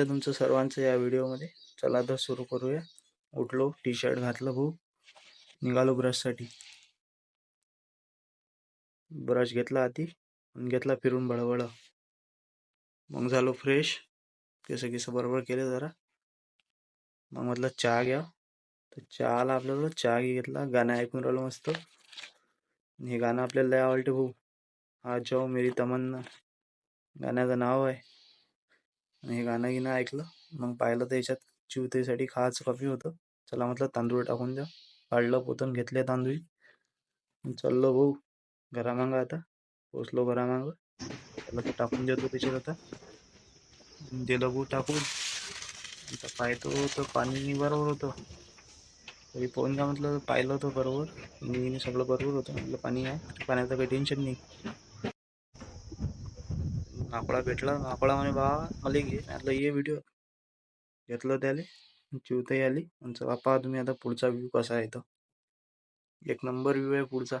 तुमचं सर्वांचं या व्हिडिओमध्ये. चला तर सुरू करूया. उठलो, टी शर्ट घातलं भाऊ, निघालो ब्रशसाठी. ब्रश घेतला आधी आणि घेतला फिरून बळबळ. मग झालो फ्रेश, केस बरोबर केले जरा. मग म्हटलं चहा घ्या, तर चहाला आपल्याला चहा घेतला. गाणं ऐकून राहिलो मस्त. हे गाणं आपल्याला लय आवडते भाऊ. आज जाओ मेरी तमन्ना गाण्याचं नाव आहे. हे गाणं गिणं ऐकलं. मग पाहिलं तर याच्यात चिवतेसाठी खायचं कमी होतं. चला म्हटलं तांदूळ टाकून द्या. काढलं पोतून घेतले तांदूळ. चाललो भाऊ घरामागं. आता पोचलो घरामागं. त्याला तर टाकून देतो त्याच्यात. आता दिलं भाऊ टाकून. आता पाहतो तर पाणी बरोबर होतं. तरी फोन का म्हटलं पाहिलं होतं बरोबर. मी सगळं बरोबर होतं. म्हटलं पाणी आहे, पाण्याचं काही टेन्शन नाही. माकडा भेटला. माकडा म्हणे बा मला घे. म्हटलं ये व्हिडिओ. घेतलं त्याले. चिवताही आली. म्हणजे बापा तुम्ही आता पुढचा व्ह्यू कसा आहे. तो एक नंबर व्ह्यू आहे पुढचा.